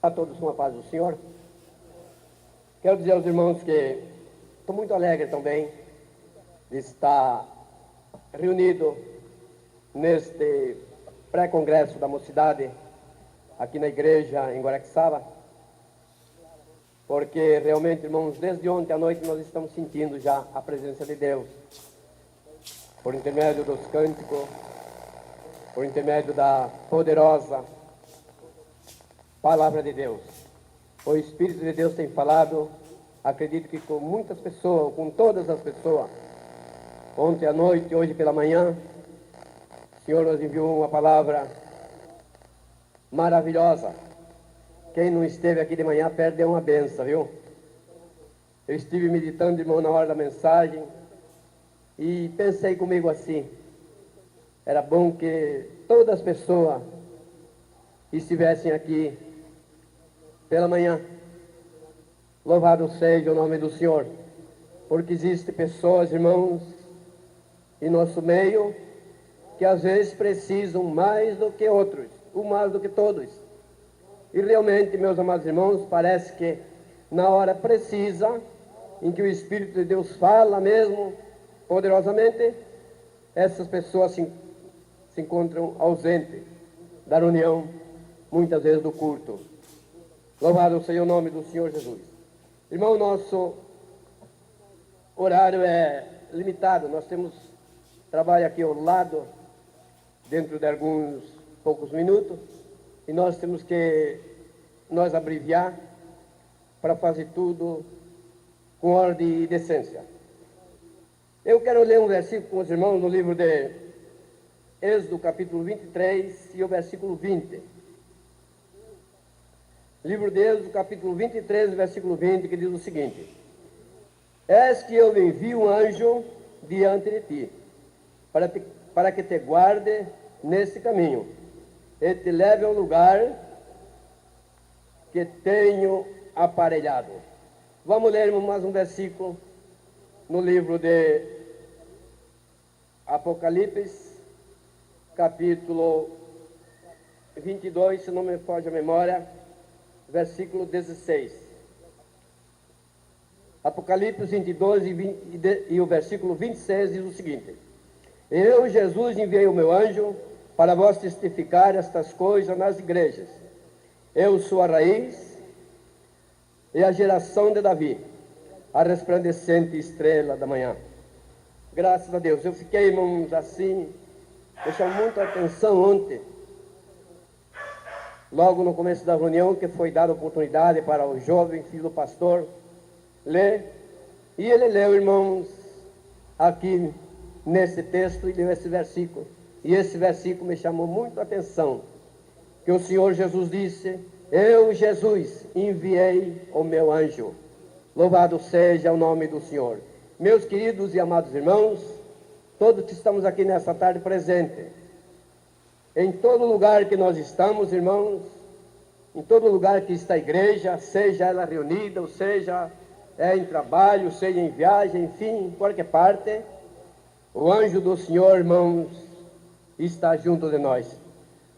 A todos com a paz do Senhor. Quero dizer aos irmãos que estou muito alegre também de estar reunido neste pré-congresso da mocidade aqui na igreja em Guaraqueçaba, porque realmente, irmãos, desde ontem à noite nós estamos sentindo já a presença de Deus, por intermédio dos cânticos, por intermédio da poderosa Palavra de Deus. O Espírito de Deus tem falado, acredito que com muitas pessoas, com todas as pessoas. Ontem à noite, hoje pela manhã, o Senhor nos enviou uma palavra maravilhosa. Quem não esteve aqui de manhã perdeu uma benção, viu? Eu estive meditando, irmão, na hora da mensagem e pensei comigo assim: era bom que todas as pessoas estivessem aqui pela manhã. Louvado seja o nome do Senhor, porque existem pessoas, irmãos, em nosso meio, que às vezes precisam mais do que outros, ou mais do que todos. E realmente, meus amados irmãos, parece que na hora precisa, em que o Espírito de Deus fala mesmo, poderosamente, essas pessoas se encontram ausentes da reunião, muitas vezes do culto. Louvado seja o nome do Senhor Jesus. Irmão, nosso horário é limitado. Nós temos trabalho aqui ao lado, dentro de alguns poucos minutos, e nós temos que nos abreviar para fazer tudo com ordem e decência. Eu quero ler um versículo com os irmãos no livro de Êxodo, capítulo 23 e o versículo 20. Livro de Êxodo, capítulo 23, versículo 20, que diz o seguinte: Eis que eu envio um anjo diante de ti, para que te guarde nesse caminho, e te leve ao lugar que tenho aparelhado. Vamos ler mais um versículo no livro de Apocalipse, capítulo 22, se não me foge a memória, versículo 16. Apocalipse 22 e o versículo 26 diz o seguinte: Eu, Jesus, enviei o meu anjo para vos testificar estas coisas nas igrejas. Eu sou a raiz e a geração de Davi, a resplandecente estrela da manhã. Graças a Deus. Eu fiquei, irmãos, assim, me chamou muita atenção ontem, logo no começo da reunião, que foi dada a oportunidade para o jovem filho do pastor ler, e ele leu, irmãos, aqui nesse texto, e leu esse versículo, e esse versículo me chamou muito a atenção, que o Senhor Jesus disse: Eu, Jesus, enviei o meu anjo. Louvado seja o nome do Senhor. Meus queridos e amados irmãos, todos que estamos aqui nessa tarde presente, em todo lugar que nós estamos, irmãos, em todo lugar que está a igreja, seja ela reunida, ou seja em trabalho, seja em viagem, enfim, em qualquer parte, o anjo do Senhor, irmãos, está junto de nós.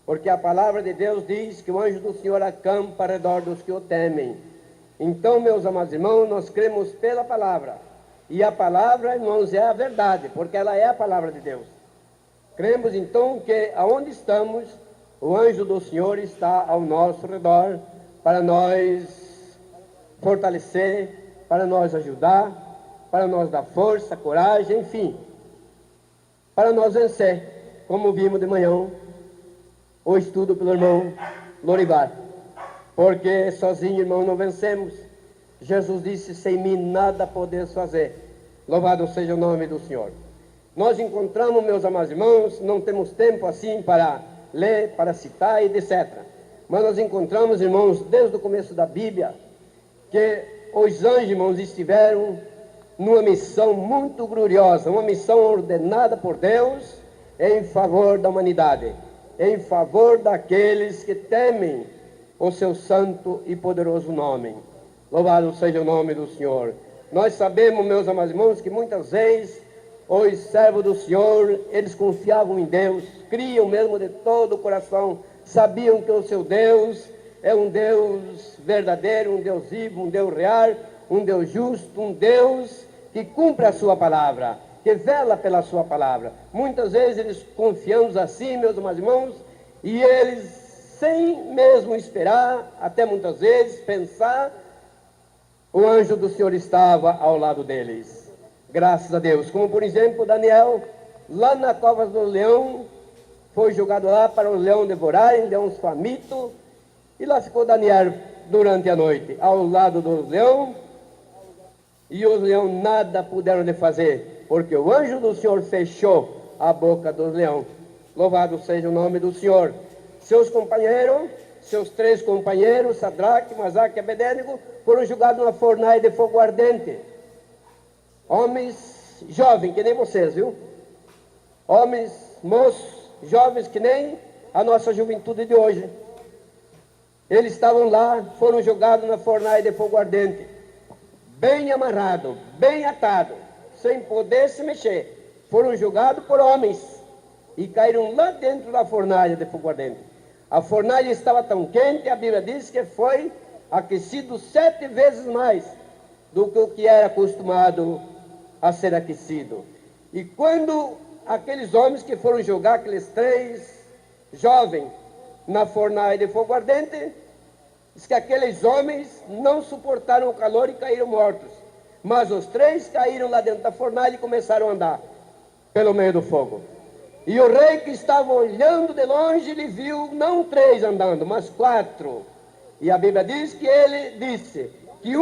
Porque a palavra de Deus diz que o anjo do Senhor acampa ao redor dos que o temem. Então, meus amados irmãos, nós cremos pela palavra. E a palavra, irmãos, é a verdade, porque ela é a palavra de Deus. Cremos então que aonde estamos, o anjo do Senhor está ao nosso redor para nós fortalecer, para nós ajudar, para nós dar força, coragem, enfim, para nós vencer, como vimos de manhã o estudo pelo irmão Lorivar. Porque sozinho, irmão, não vencemos. Jesus disse: sem mim nada podeis fazer. Louvado seja o nome do Senhor. Nós encontramos, meus amados irmãos, não temos tempo assim para ler, para citar e etc. Mas nós encontramos, irmãos, desde o começo da Bíblia, que os anjos, irmãos, estiveram numa missão muito gloriosa, uma missão ordenada por Deus em favor da humanidade, em favor daqueles que temem o seu santo e poderoso nome. Louvado seja o nome do Senhor. Nós sabemos, meus amados irmãos, que muitas vezes os servos do Senhor, eles confiavam em Deus, criam mesmo de todo o coração, sabiam que o seu Deus é um Deus verdadeiro, um Deus vivo, um Deus real, um Deus justo, um Deus que cumpre a sua palavra, que vela pela sua palavra. Muitas vezes eles confiamos assim, meus irmãos, e eles, sem mesmo esperar, até muitas vezes pensar, o anjo do Senhor estava ao lado deles. Graças a Deus. Como por exemplo Daniel, lá na cova do leão, foi jogado lá para o leão devorarem, leões famintos, e lá ficou Daniel durante a noite, ao lado do leão, e os leões nada puderam lhe fazer, porque o anjo do Senhor fechou a boca do leão. Louvado seja o nome do Senhor. Seus companheiros, seus 3 companheiros, Sadraque, Mesaque e Abednego, foram jogados na fornalha de fogo ardente. Homens jovens, que nem vocês, viu? Homens, moços, jovens, que nem a nossa juventude de hoje. Eles estavam lá, foram jogados na fornalha de fogo ardente, bem amarrado, bem atado, sem poder se mexer. Foram jogados por homens e caíram lá dentro da fornalha de fogo ardente. A fornalha estava tão quente, a Bíblia diz que foi aquecido 7 vezes mais do que o que era acostumado a ser aquecido. E quando aqueles homens que foram jogar, aqueles 3 jovens, na fornalha de fogo ardente, diz que aqueles homens não suportaram o calor e caíram mortos. Mas os 3 caíram lá dentro da fornalha e começaram a andar pelo meio do fogo. E o rei que estava olhando de longe, ele viu não 3 andando, mas 4. E a Bíblia diz que ele disse que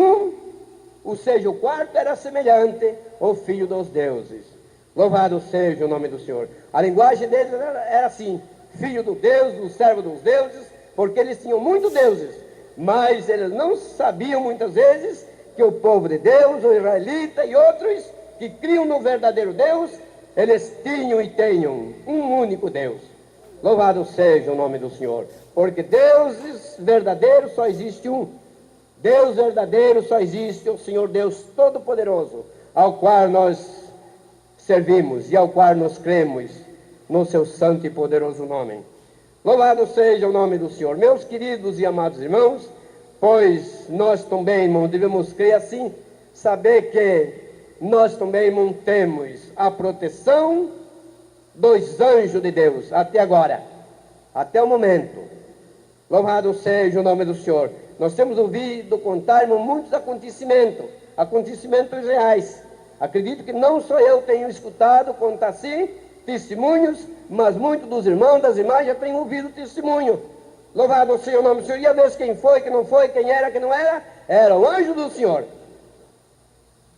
ou seja, o quarto era semelhante ao Filho dos deuses. Louvado seja o nome do Senhor. A linguagem deles era assim: filho do Deus, o servo dos deuses, porque eles tinham muitos deuses, mas eles não sabiam muitas vezes que o povo de Deus, o israelita e outros que criam no verdadeiro Deus, eles tinham e tenham um único Deus. Louvado seja o nome do Senhor, porque deuses verdadeiros só existe um. Deus verdadeiro só existe o Senhor Deus Todo-Poderoso, ao qual nós servimos e ao qual nós cremos no seu santo e poderoso nome. Louvado seja o nome do Senhor. Meus queridos e amados irmãos, pois nós também, irmãos, devemos crer assim, saber que nós também, irmãos, temos a proteção dos anjos de Deus, até agora, até o momento. Louvado seja o nome do Senhor. Nós temos ouvido contar, irmãos, muitos acontecimentos reais. Acredito que não só eu tenho escutado contar assim, testemunhos, mas muitos dos irmãos, das irmãs já têm ouvido testemunho. Louvado seja o nome do Senhor. E a vez quem foi, quem não foi, quem era, quem não era, era o anjo do Senhor.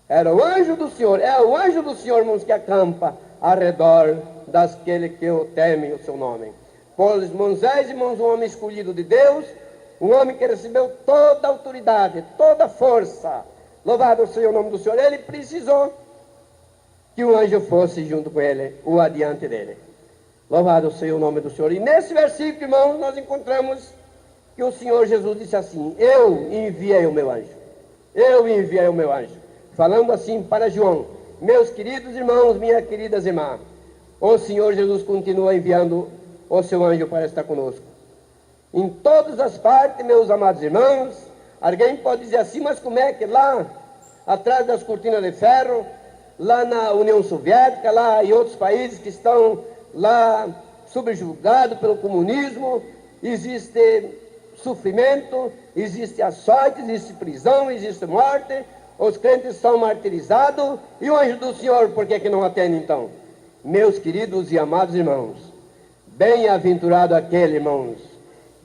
Era o anjo do Senhor. É o anjo do Senhor, irmãos, que acampa ao redor daqueles que o temem o seu nome. Pois Moisés, irmãos, um homem escolhido de Deus, um homem que recebeu toda a autoridade, toda a força. Louvado seja o nome do Senhor. Ele precisou que o anjo fosse junto com ele, ou adiante dele. Louvado seja o nome do Senhor. E nesse versículo, irmãos, nós encontramos que o Senhor Jesus disse assim: eu enviei o meu anjo. Eu enviei o meu anjo. Falando assim para João: meus queridos irmãos, minhas queridas irmãs, o Senhor Jesus continua enviando o seu anjo para estar conosco. Em todas as partes, meus amados irmãos. Alguém pode dizer assim: mas como é que lá, atrás das cortinas de ferro, lá na União Soviética, lá em outros países que estão lá subjugados pelo comunismo, existe sofrimento, existe açoite, existe prisão, existe morte, os crentes são martirizados, e o anjo do Senhor, por que não atende então? Meus queridos e amados irmãos, bem-aventurado aquele, irmãos,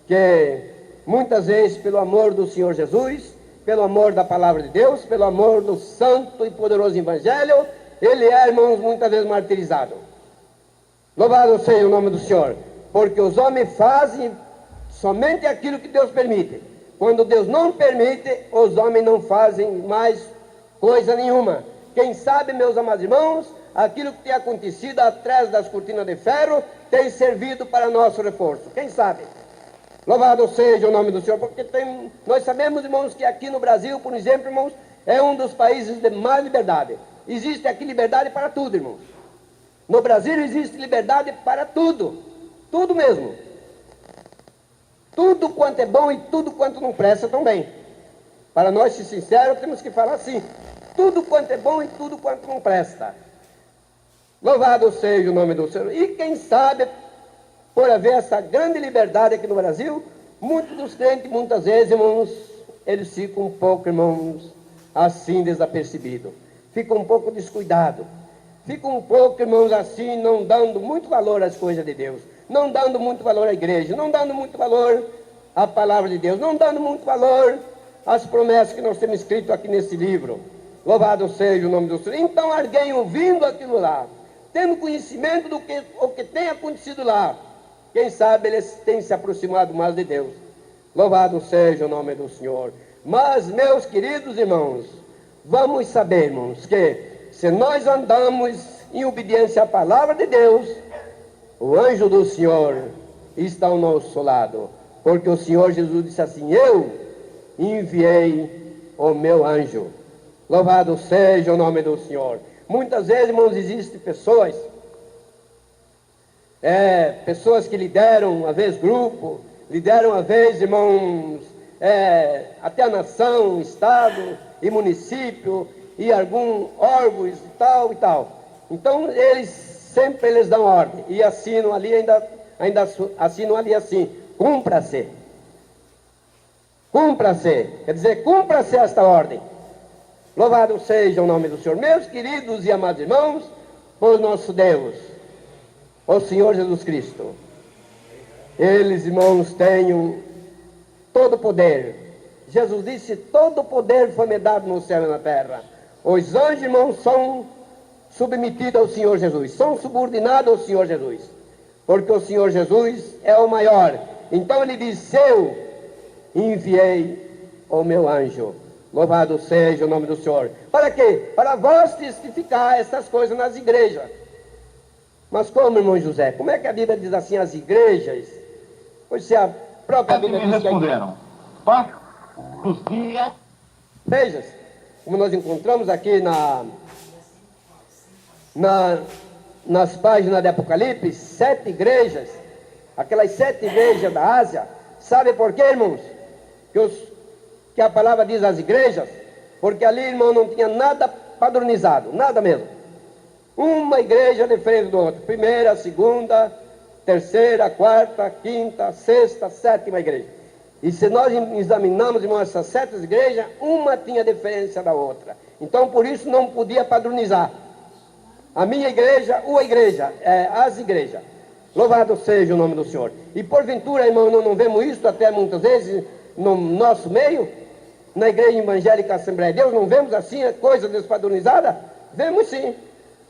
que muitas vezes, pelo amor do Senhor Jesus, pelo amor da palavra de Deus, pelo amor do santo e poderoso evangelho, ele é, irmãos, muitas vezes martirizado. Louvado seja o nome do Senhor, porque os homens fazem somente aquilo que Deus permite. Quando Deus não permite, os homens não fazem mais coisa nenhuma. Quem sabe, meus amados irmãos, aquilo que tem acontecido atrás das cortinas de ferro tem servido para nosso reforço. Quem sabe? Louvado seja o nome do Senhor, porque nós sabemos, irmãos, que aqui no Brasil, por exemplo, irmãos, é um dos países de mais liberdade. Existe aqui liberdade para tudo, irmãos. No Brasil existe liberdade para tudo, tudo mesmo. Tudo quanto é bom e tudo quanto não presta também. Para nós ser sinceros, temos que falar assim: tudo quanto é bom e tudo quanto não presta. Louvado seja o nome do Senhor. E quem sabe, por haver essa grande liberdade aqui no Brasil, muitos dos crentes, muitas vezes, irmãos, eles ficam um pouco, irmãos, assim desapercebidos. Ficam um pouco descuidados. Ficam um pouco, irmãos, assim, não dando muito valor às coisas de Deus. Não dando muito valor à igreja. Não dando muito valor à palavra de Deus. Não dando muito valor às promessas que nós temos escrito aqui nesse livro. Louvado seja o nome do Senhor. Então, alguém ouvindo aquilo lá, tendo conhecimento do que tem acontecido lá, quem sabe eles têm se aproximado mais de Deus. Louvado seja o nome do Senhor. Mas, meus queridos irmãos, vamos saber, irmãos, que se nós andamos em obediência à palavra de Deus, o anjo do Senhor está ao nosso lado. Porque o Senhor Jesus disse assim: eu enviei o meu anjo. Louvado seja o nome do Senhor. Muitas vezes, irmãos, existem pessoas que lideram, às vezes, grupo, lideram, às vezes, irmãos, até a nação, estado e município, e alguns órgãos e tal e tal. Então, eles dão ordem, e assinam ali, ainda assinam ali assim: cumpra-se. Cumpra-se, quer dizer, cumpra-se esta ordem. Louvado seja o nome do Senhor. Meus queridos e amados irmãos, por nosso Deus, o Senhor Jesus Cristo, eles, irmãos, têm todo o poder. Jesus disse: todo o poder foi me dado no céu e na terra. Os anjos, irmãos, são submetidos ao Senhor Jesus, são subordinados ao Senhor Jesus, porque o Senhor Jesus é o maior. Então ele disse: eu enviei o meu anjo. Louvado seja o nome do Senhor. Para quê? Para vós testificar essas coisas nas igrejas. Mas como, irmão José? Como é que a Bíblia diz assim, as igrejas? Pois se a própria Bíblia diz que... responderam: os dias... Veja, como nós encontramos aqui nas páginas de Apocalipse, 7 igrejas, aquelas 7 igrejas da Ásia. Sabe por quê, irmãos? Que a palavra diz às igrejas? Porque ali, irmão, não tinha nada padronizado, nada mesmo. Uma igreja diferente do outro. Primeira, segunda, terceira, quarta, quinta, sexta, sétima igreja. E se nós examinarmos, irmão, essas 7 igrejas, uma tinha diferença da outra. Então, por isso, não podia padronizar. A minha igreja, as igrejas. Louvado seja o nome do Senhor. E porventura, irmão, não vemos isso até muitas vezes no nosso meio? Na igreja evangélica Assembleia de Deus, não vemos assim a coisa despadronizada? Vemos sim.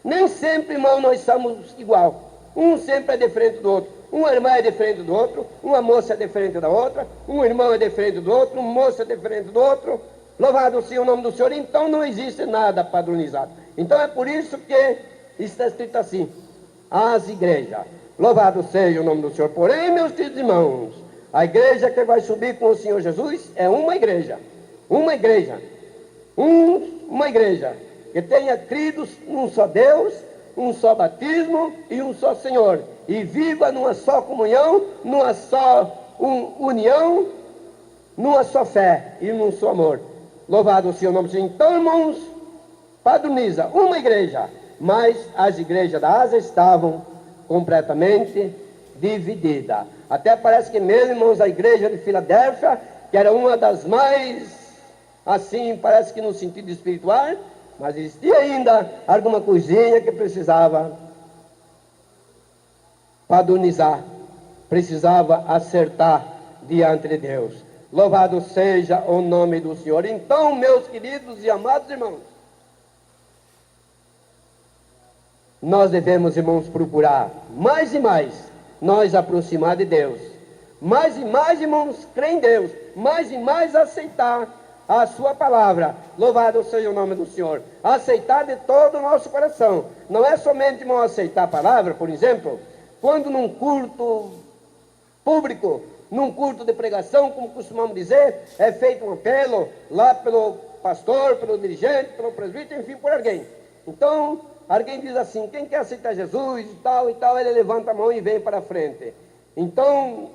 Nem sempre, irmão, nós somos igual. Um sempre é diferente do outro. Uma irmã é diferente do outro. Uma moça é diferente da outra. Um irmão é diferente do outro. Um moço é diferente do outro. Louvado seja o nome do Senhor. Então não existe nada padronizado. Então é por isso que está escrito assim: as igrejas. Louvado seja o nome do Senhor. Porém, meus queridos irmãos, a igreja que vai subir com o Senhor Jesus é uma igreja. Uma igreja que tenha crido num só Deus, um só batismo e um só Senhor, e viva numa só comunhão, numa só união, numa só fé e num só amor. Louvado seja o nome do Senhor. Então, irmãos, padroniza uma igreja, mas as igrejas da Ásia estavam completamente divididas. Até parece que mesmo, irmãos, a igreja de Filadélfia, que era uma das mais, assim, parece que no sentido espiritual, mas existia ainda alguma coisinha que precisava padronizar, precisava acertar diante de Deus. Louvado seja o nome do Senhor. Então, meus queridos e amados irmãos, nós devemos, irmãos, procurar mais e mais nós aproximar de Deus. Mais e mais, irmãos, crer em Deus. Mais e mais aceitar a sua palavra. Louvado seja o nome do Senhor. Aceitar de todo o nosso coração. Não é somente, irmão, aceitar a palavra, por exemplo, quando num culto público, num culto de pregação, como costumamos dizer, é feito um apelo lá pelo pastor, pelo dirigente, pelo presbítero, enfim, por alguém. Então, alguém diz assim: quem quer aceitar Jesus e tal, ele levanta a mão e vem para a frente. Então,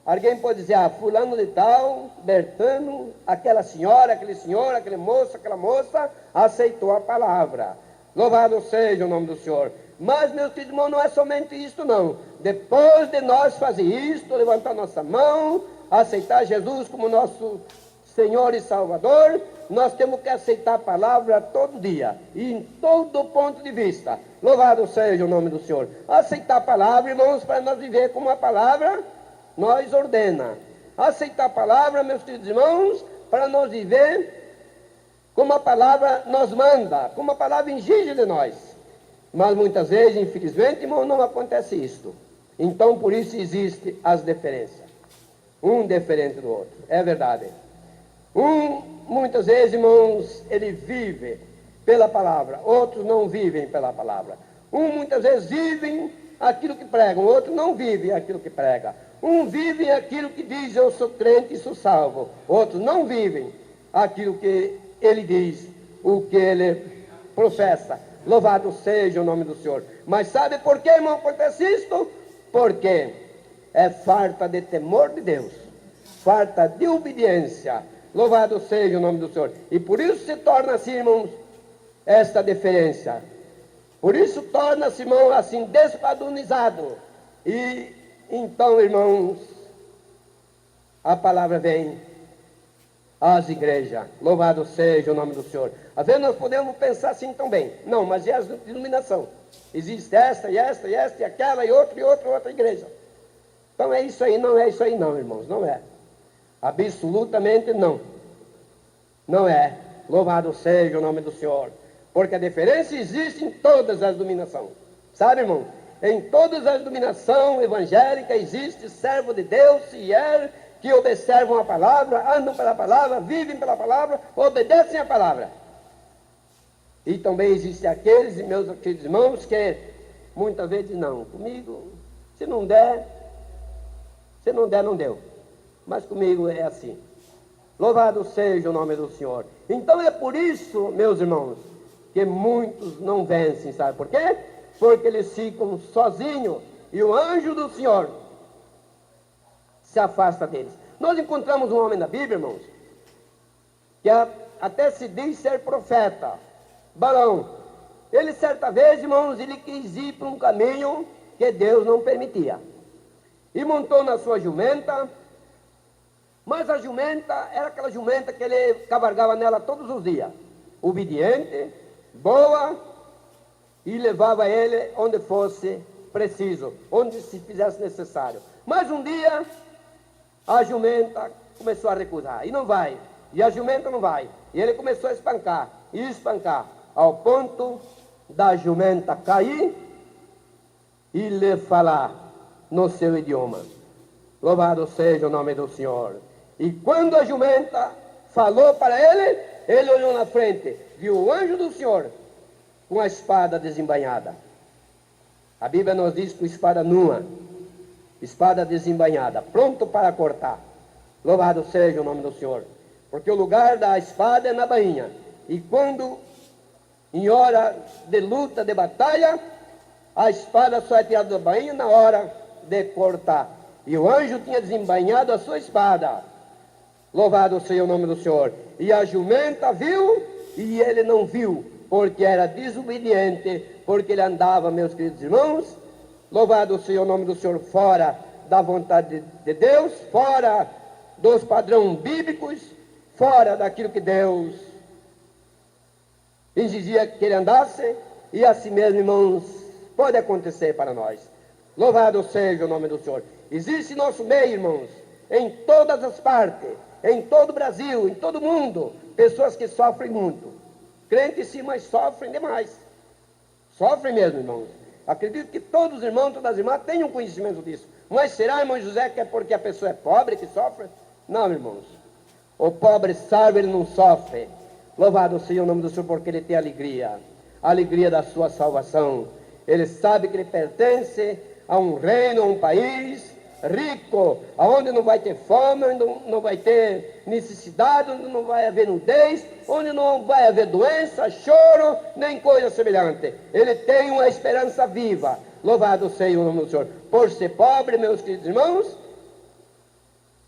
Alguém pode dizer, fulano de tal, Bertano, aquela senhora, aquele senhor, aquele moço, aquela moça, aceitou a palavra. Louvado seja o nome do Senhor. Mas, meus queridos irmãos, não é somente isto não. Depois de nós fazer isto, levantar nossa mão, aceitar Jesus como nosso Senhor e Salvador, nós temos que aceitar a palavra todo dia, e em todo ponto de vista. Louvado seja o nome do Senhor. Aceitar a palavra, irmãos, para nós viver como a palavra nós ordena. Aceitar a palavra, meus queridos irmãos, para nós viver como a palavra nos manda, como a palavra exige de nós. Mas muitas vezes, infelizmente, irmão, não acontece isto. Então, por isso existe as diferenças. Um diferente do outro. É verdade. Muitas vezes, irmãos, ele vive pela palavra. Outros não vivem pela palavra. Muitas vezes vivem aquilo que pregam. Outros não vivem aquilo que prega. Vivem aquilo que diz, eu sou crente e sou salvo. Outros não vivem aquilo que ele diz, o que ele professa. Louvado seja o nome do Senhor. Mas sabe por que, irmão, acontece isto? Porque é falta de temor de Deus, falta de obediência. Louvado seja o nome do Senhor. E por isso se torna assim, irmãos, esta diferença. Por isso torna-se, irmão, assim, despadronizado. E então, irmãos, a palavra vem às igrejas. Louvado seja o nome do Senhor. Às vezes nós podemos pensar assim também. Não, mas e a denominação? Existe esta, e esta, e esta, e aquela, e outra igreja. Então é isso aí, não é isso aí não, irmãos, não é. Absolutamente não. Não é. Louvado seja o nome do Senhor. Porque a diferença existe em todas as denominações. Sabe, irmão? Em todas as denominações evangélicas existe servo de Deus, fiel, que observam a palavra, andam pela palavra, vivem pela palavra, obedecem a palavra. E também existem aqueles, meus queridos irmãos, que muitas vezes não, comigo, se não der, não deu. Mas comigo é assim. Louvado seja o nome do Senhor. Então é por isso, meus irmãos, que muitos não vencem, sabe por quê? Porque eles ficam sozinhos e o anjo do Senhor se afasta deles. Nós encontramos um homem na Bíblia, irmãos, que até se diz ser profeta, Balaão. Ele certa vez, irmãos, ele quis ir para um caminho que Deus não permitia. E montou na sua jumenta, mas a jumenta era aquela jumenta que ele cavalgava nela todos os dias. Obediente, boa, e levava ele onde fosse preciso, onde se fizesse necessário. Mas um dia, a jumenta começou a recusar, e não vai, e a jumenta não vai. E ele começou a espancar, ao ponto da jumenta cair e lhe falar no seu idioma. Louvado seja o nome do Senhor. E quando a jumenta falou para ele, ele olhou na frente, viu o anjo do Senhor com a espada desembainhada. A Bíblia nos diz com espada nua, espada desembainhada, pronto para cortar. Louvado seja o nome do Senhor. Porque o lugar da espada é na bainha. E quando, em hora de luta, de batalha, a espada só é tirada da bainha na hora de cortar. E o anjo tinha desembainhado a sua espada. Louvado seja o nome do Senhor. E a jumenta viu, e ele não viu, porque era desobediente, porque ele andava, meus queridos irmãos, louvado seja o nome do Senhor, fora da vontade de Deus, fora dos padrões bíblicos, fora daquilo que Deus exigia que ele andasse, e assim mesmo, irmãos, pode acontecer para nós. Louvado seja o nome do Senhor. Existe em nosso meio, irmãos, em todas as partes, em todo o Brasil, em todo o mundo, pessoas que sofrem muito. Crentes sim, mas sofrem demais. Sofrem mesmo, irmãos. Acredito que todos os irmãos, todas as irmãs tenham conhecimento disso. Mas será, irmão José, que é porque a pessoa é pobre que sofre? Não, irmãos. O pobre sabe, ele não sofre. Louvado seja o nome do Senhor, porque ele tem alegria. A alegria da sua salvação. Ele sabe que ele pertence a um reino, a um país rico, onde não vai ter fome, onde não vai ter necessidade, onde não vai haver nudez, onde não vai haver doença, choro, nem coisa semelhante. Ele tem uma esperança viva. Louvado seja o nome do Senhor. Por ser pobre, meus queridos irmãos,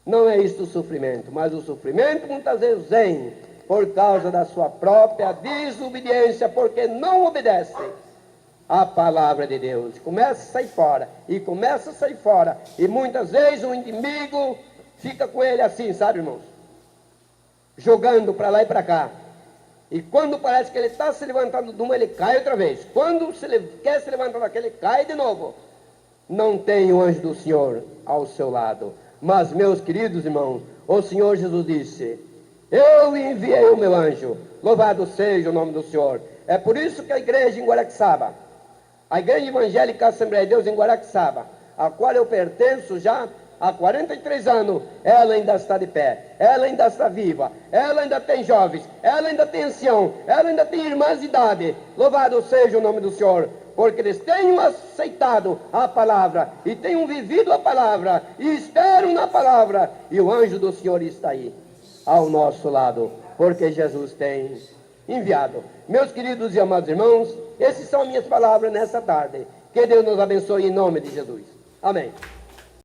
Não é isto o sofrimento, mas o sofrimento muitas vezes vem por causa da sua própria desobediência, porque não obedece à palavra de Deus. Começa a sair fora, e começa a sair fora, e muitas vezes o inimigo fica com ele assim, sabe, irmãos? Jogando para lá e para cá. E quando parece que ele está se levantando de uma, ele cai outra vez. Quando quer se levantar daquele, ele cai de novo. Não tem o anjo do Senhor ao seu lado. Mas, meus queridos irmãos, o Senhor Jesus disse: eu enviei o meu anjo, louvado seja o nome do Senhor. É por isso que a igreja em Guaraqueçaba, a igreja evangélica Assembleia de Deus em Guaraqueçaba, a qual eu pertenço já há 43 anos, ela ainda está de pé, ela ainda está viva, ela ainda tem jovens, ela ainda tem ancião, ela ainda tem irmãs de idade. Louvado seja o nome do Senhor, porque eles tenham aceitado a palavra, e tenham vivido a palavra, e esperam na palavra, e o anjo do Senhor está aí, ao nosso lado, porque Jesus tem enviado. Meus queridos e amados irmãos, essas são as minhas palavras nessa tarde. Que Deus nos abençoe em nome de Jesus. Amém.